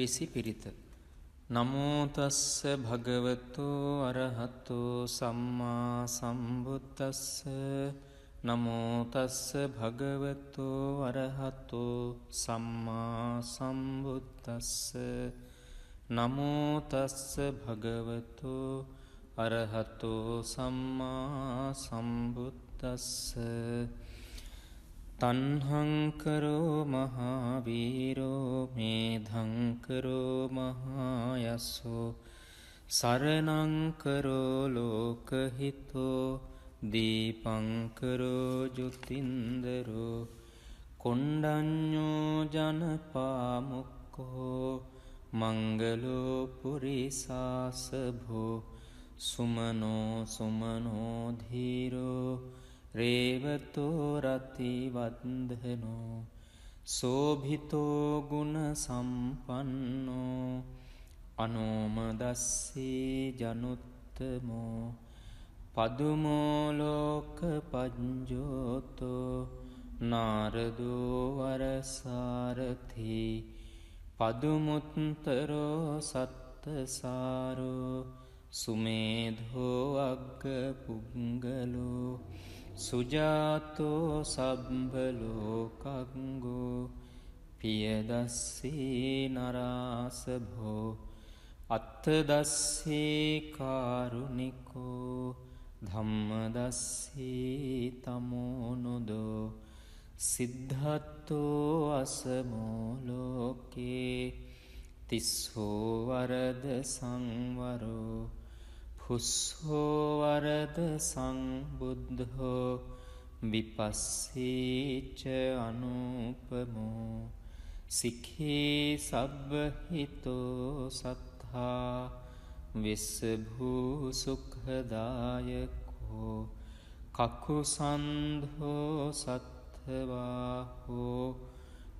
අටවිසි පිරිත. නමෝ තස්ස භගවතු අරහතෝ සම්මා සම්බුද්දස්ස. නමෝ තස්ස භගවතු අරහතෝ සම්මා සම්බුද්දස්ස. නමෝ තස්ස භගවතු අරහතෝ සම්මා සම්බුද්දස්ස. තන්හංකරෝ මහාවීරෝ මේධංකරෝ මහායස්සෝ සරණංකරෝ ලෝකහිතෝ දීපංකරෝ ජුතින්දරෝ කොණ්ඩඤ්ඤෝ ජනපාමුක්කෝ මංගලෝ පුරිසාසභෝ සුමනෝ සුමනෝ ධීරෝ රේවතෝ රතිවන්දනෝ සෝභිතෝ ගුණ සම්පන්නෝ අනෝමදස්සී ජනුත්තමෝ පදුමෝ ලෝක පඤ්ජෝතෝ නාරදෝ වරසාරථි පදුමුත්තරෝ සත්තසාරෝ සුමේධෝ අග්ග පුංගලෝ සුජාතෝ සබ්බලෝකංගෝ පියදස්සී නරාසභෝ අත්තදස්සී කාරුණිකෝ ධම්මදස්සී තමෝනුදෝ සිද්ධත්තෝ අසමෝ ලෝකේ තිස්සෝ වරද සංවරෝ පුස්සෝ වරද සංබුද්ධෝ විපස්සීච අනුපමෝ සික්ඛී සබ්බහිතෝ සත්තා විස්සභූ සුඛදායකෝ කකුසන්ධෝ සත්ථවාහෝ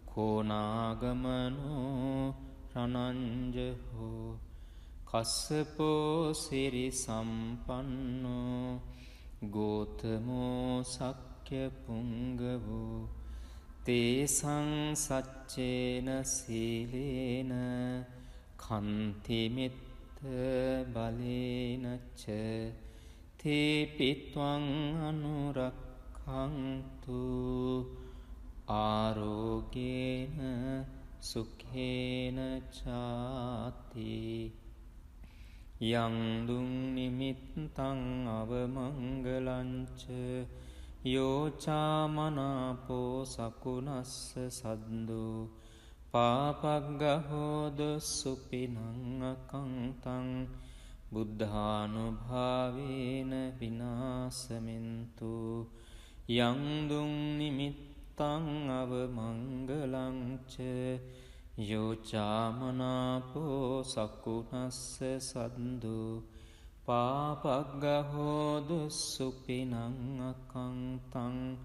කෝනාගමනෝ රණංජහෝ කස්සපෝ සිරි සම්පන්නෝ ගෝතමෝ සක්්‍ය පුංගවෝ තේසං සච්චේන සීලේන කන්තිමිත්ත බලේනච්ච තේපිත්වං අනුරක්ඛන්තු ආරෝගේන සුඛේන චාති. යං දුං නිමිත්තං අවමංගලංච යෝචාමනාපෝ සකුණස්ස සද්දෝ පාපග්ගහෝද සුපිනං අකංතං බුද්ධානුභාවේන විනාසමින්තු. යං දුං නිමිත්තං අවමංගලංච යෝචාමනාපෝ සකුණස්ස සද්දෝ පාපග්ගහෝදු සුපිනං අකංතං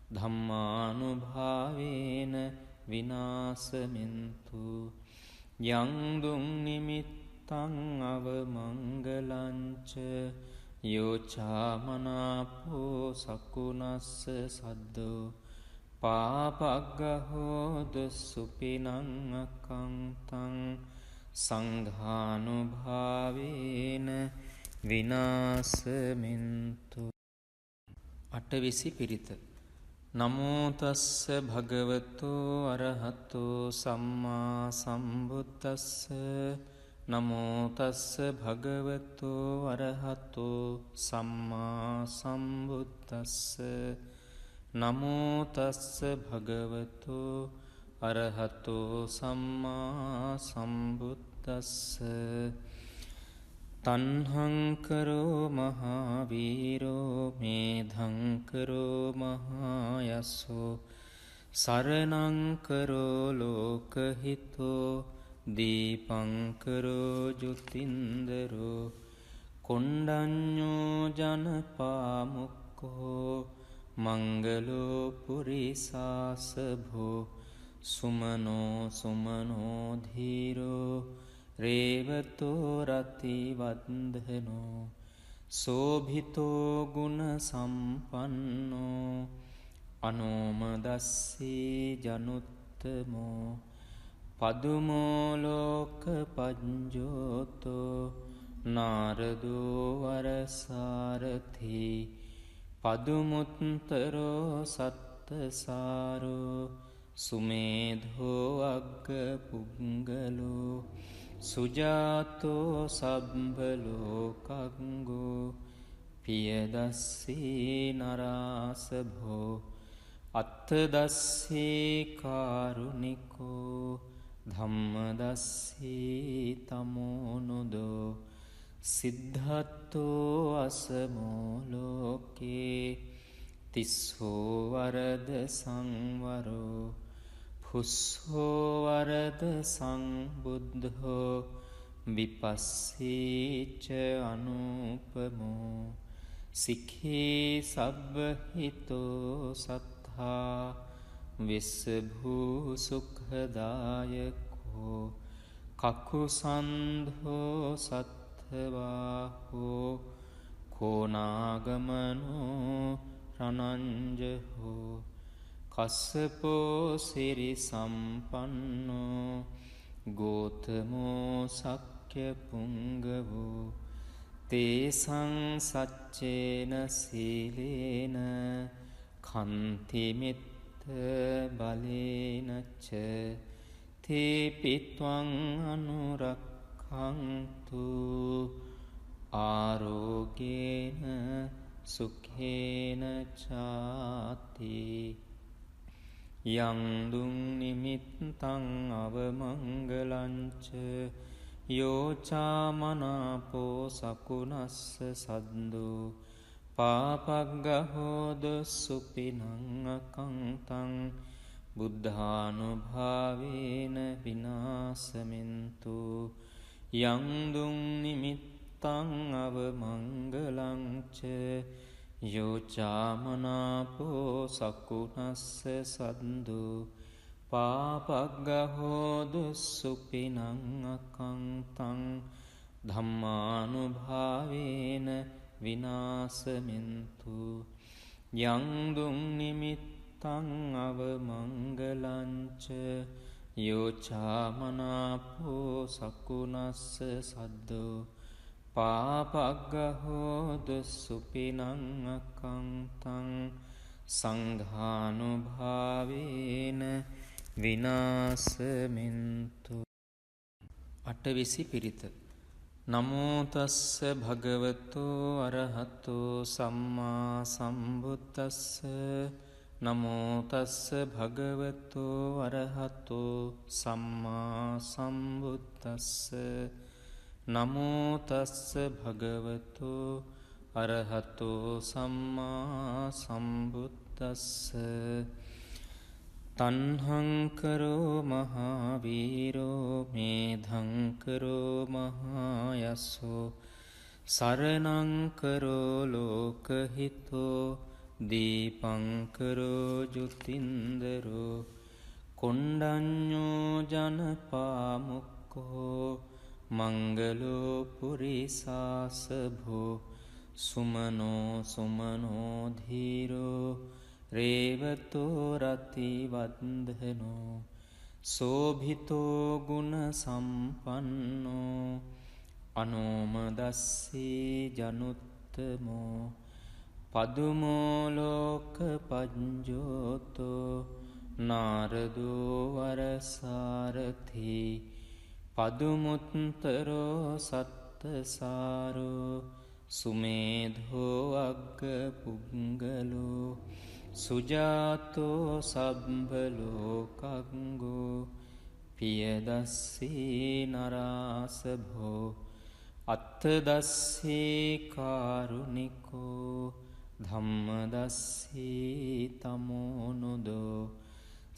ධම්මානුභාවේන විනාසමින්තු. යං දුං නිමිත්තං අවමංගලංච යෝචාමනාපෝ සකුණස්ස සද්දෝ පාපග්ගහෝද සුපිනං අකංතං සංඝානුභාවේන විනාසමින්තු. අටවිසි පිරිත. නමෝ තස්ස භගවතු අරහතෝ සම්මා සම්බුද්දස්ස. නමෝ තස්ස භගවතු අරහතෝ සම්මා සම්බුද්දස්ස. නමෝ තස්ස භගවතු අරහතෝ සම්මා සම්බුද්දස්ස. තන්හංකරෝ මහාවීරෝ මේධංකරෝ මහායස්සෝ සරණංකරෝ ලෝකහිතෝ දීපංකරෝ ජුතින්දරෝ කොණ්ඩඤ්ඤෝ ජනපාමුක්කෝ මංගලෝ පුරිසාසභෝ සුමනෝ සුමනෝ ධීරෝ රේවතෝ රතිවන්දනෝ සෝභිතෝ ගුණ සම්පන්නෝ අනෝමදස්සී ජනුත්තමෝ පදුමෝලෝක පජ්ජෝතෝ නාරදෝ වරසාරථී පදුමුත්තරෝ සත්තසාරෝ සුමේධෝ අග්ග පුංගලෝ සුජාතෝ සබ්බලෝකංගෝ පියදස්සී නරාසභෝ අත්තදස්සී කාරුණිකෝ ධම්මදස්සී තමෝනුදෝ සිද්ධත්තෝ අසමෝලෝකේ තිස්සෝ වරද සංවරෝ පුස්සෝ වරද සංබුද්ධෝ විපස්සීච අනුපමෝ සික්ඛී සබ්බහිතෝ සත්තා විස්සභූ සුඛදායකෝ කකුසන්ධෝ සත්ථවාහෝ කෝනාගමනෝ රනංජහෝ කස්සපෝ සිරි සම්පන්නෝ ගෝතමෝ සක්්‍ය පුංගවෝ තේසං සච්චේන සීලේන කන්තිමිත්ත බලේනච්ච තේපිත්වං අනුරක්ඛන්තු ආරෝගේන සුඛේන චාති යං දුං නිමිත්තං අවමංගලංච යෝචාමනාපෝ සකුනස්ස සද්දෝ පාපග්ගහෝද සුපිනං අකංතං බුද්ධානුභාවේන විනාසමින්තු යං දුං නිමිත්තං අවමංගලංච යෝචාමනාපෝ සකුනස්ස සද්දෝ පාපග්ගහෝද සුපිනං අකංතං ධම්මානුභාවේන විනාසමින්තු යං දුං නිමිත්තං අවමංගලංච යෝචාමනාපෝ සකුනස්ස සද්දෝ පාපග්ගහෝද සුපිනං අකංතං සංඝානුභාවේන විනාසමින්තු අටවිසි පිරිත නමෝ තස්ස භගවතෝ අරහතෝ සම්මා සම්බුද්දස්ස නමෝ තස්ස භගවතෝ අරහතෝ සම්මා සම්බුද්දස්ස නමෝ තස්ස භගවතෝ අරහතෝ සම්මා සම්බුද්දස්ස තණ්හංකරෝ මහාවීරෝ මේධංකරෝ මහායස්සෝ සරණංකරෝ ලෝකහිතෝ දීපංකරෝ ජුතින්දරෝ කොණ්ඩඤ්ඤෝ ජනපාමුක්ඛෝ මංගලෝ පුරිසාසභෝ සුමනෝ සුමනෝ ධීරෝ රේවතෝ රතිවන්දනෝ සෝභිතෝ ගුණ සම්පන්නෝ අනෝමදස්සී ජනුත්තමෝ පදුමෝලෝක පජ්ජෝතෝ නාරදෝ වරසාරථී පදුමුත්තරෝ සත්තසාරෝ සුමේධෝ අග්ග පුංගලෝ සුජාතෝ සබ්බලෝකංගෝ පියදස්සී නරාසභෝ අත්තදස්සී කාරුණිකෝ ධම්මදස්සී තමෝනුදෝ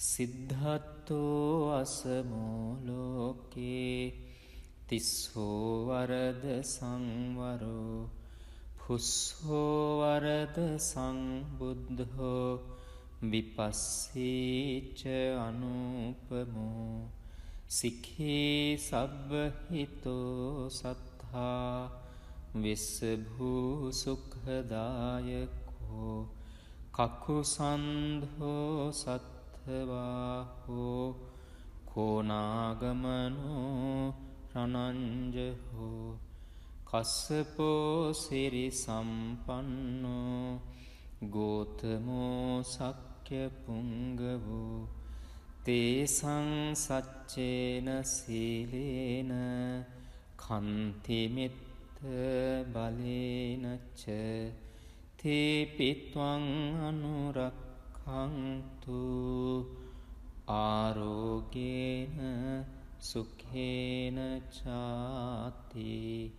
සිද්ධත්තෝ අසමෝලෝකේ තිස්සෝ වරද සංවරෝ පුස්සෝ වරද සංබුද්ධෝ විපස්සීච අනුපමෝ සික්ඛී සබ්බහිතෝ සත්තා විස්සභූ සුඛදායකෝ කකුසන්ධෝ සත්ථවාහෝ කෝනාගමනෝ රණංජහෝ කස්සපෝ සිරි සම්පන්නෝ ගෝතමෝ සක්්‍ය පුංගවෝ තේසං සච්චේන සීලේන කන්තිමිත්ත බලේනච්ච තේපිත්වං අනුරක්ඛන්තු ආරෝගේන සුඛේන චාති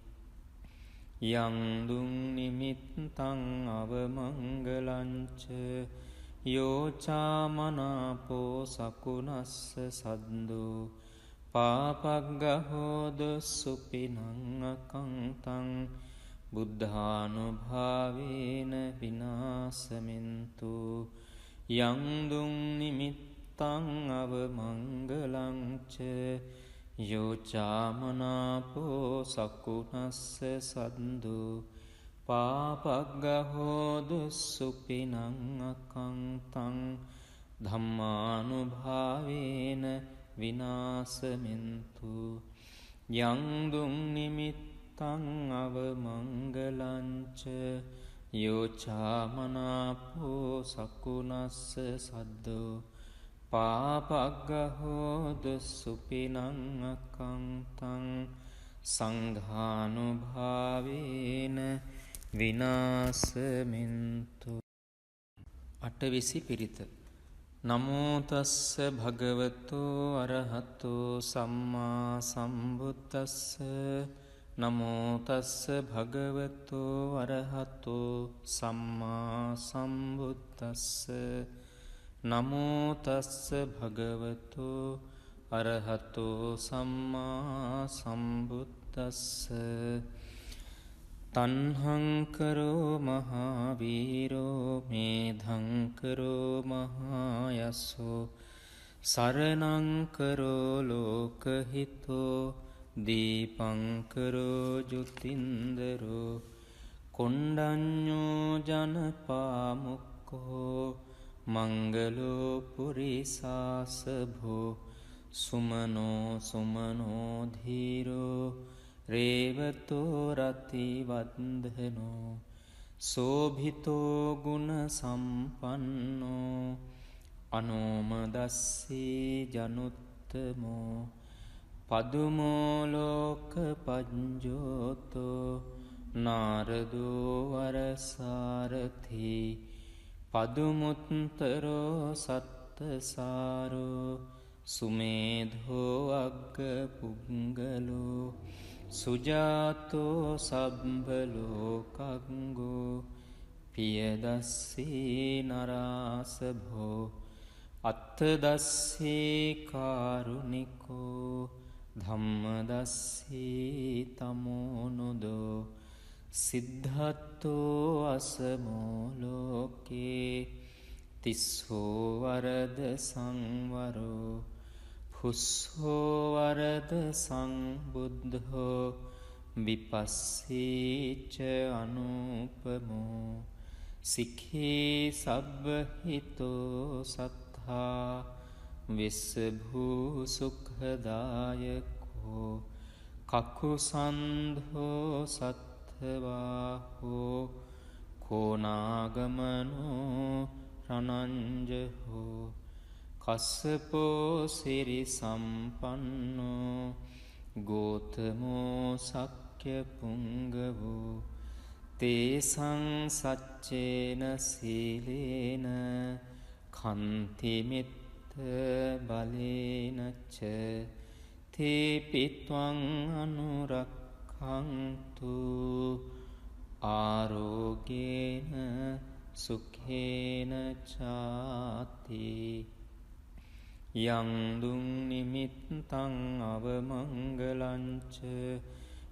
යං දුං නිමිත්තං අවමංගලංච යෝචාමනාපෝ සකුණස්ස සද්දෝ පාපග්ගහෝද සුපිනං අකංතං බුද්ධානුභාවේන විනාසමින්තු යං දුං නිමිත්තං අවමංගලංච යෝචාමනාපෝ සකුණස්ස සද්දෝ පාපග්ගහෝදු සුපිනං අකංතං ධම්මානුභාවේන විනාසමින්තු යං දුං නිමිත්තං අවමංගලංච යෝචාමනාපෝ සකුණස්ස සද්දෝ පාපග්ගහෝදු සුපිනං අකංතං සංඝානුභාවේන විනාසමින්තු අටවිසි පිරිත නමෝතස්ස භගවතෝ අරහතෝ සම්මා සම්බුද්දස්ස නමෝතස්ස භගවතෝ අරහතෝ සම්මා සම්බුද්දස්ස නමෝතස්ස භගවතෝ අරහතෝ සම්මා සම්බුද්දස්ස තන්හංකරෝ මහාවීරෝ මේධංකරෝ මහායස්සෝ සරණංකරෝ ලෝකහිතෝ දීපංකරෝ ජුතින්දරෝ කොණ්ඩඤ්ඤෝ ජනපාමුක්කෝ මංගලෝ පුරිසාසභෝ සුමනෝ සුමනෝ ධීරෝ රේවතෝ රතිවන්දනෝ සෝභිතෝ ගුණ සම්පන්නෝ අනෝමදස්සී ජනුත්තමෝ පදුමෝ ලෝක පඤ්ජෝතෝ නාරදෝ වරසාරථි පදුමුත්තරෝ සත්තසාරෝ සුමේධෝ අග්ග පුංගලෝ සුජාතෝ සබ්බලෝකංගෝ පියදස්සී නරාසභෝ අත්තදස්සී කාරුණිකෝ ධම්මදස්සී තමෝනුදෝ සිද්ධත්තෝ අසමෝ ලෝකේ තිස්සෝ වරද සංවරෝ පුස්සෝ වරද සංබුද්ධෝ විපස්සීච අනුපමෝ සික්ඛී සබ්බහිතෝ සත්තා විස්සභූ සුඛදායකෝ කකුසන්ධෝ සත්ථවාහෝ කෝනාගමනෝ රණංජහෝ කස්සපෝ සිරි සම්පන්නෝ ගෝතමෝ සක්්‍ය පුංගවෝ තේසං සච්චේන සීලේන කන්තිමිත්ත බලේනච්ච තේපිත්වං අනුරක්ඛන්තු ආරෝගේන සුඛේන චාති යං දුං නිමිත්තං අවමංගලංච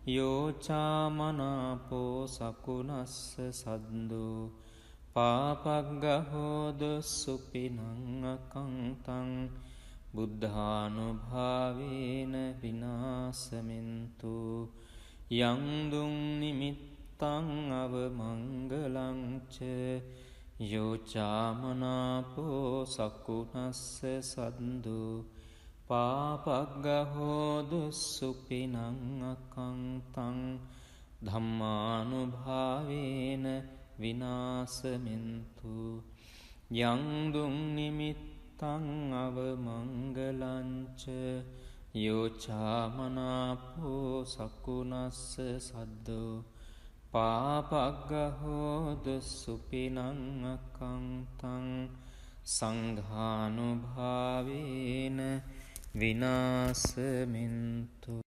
යෝචාමනාපෝ සකුණස්ස සද්දෝ පාපග්ගහෝද සුපිනං අකංතං බුද්ධානුභාවේන විනාසමින්තු යං දුං නිමිත්තං අවමංගලංච යෝචාමනාපෝ සකුණස්ස සද්දෝ පාපග්ගහෝදුස්සුපිනං අකංතං ධම්මානුභාවේන විනාසමින්තු යංදුම් නිමිත්තං අවමංගලංච යෝචාමනාපෝ සකුනස්ස සද්දෝ පාපග්ගහෝදුස්සුපිනං අකංතං සංඝානුභාවේන විනාසමින්තු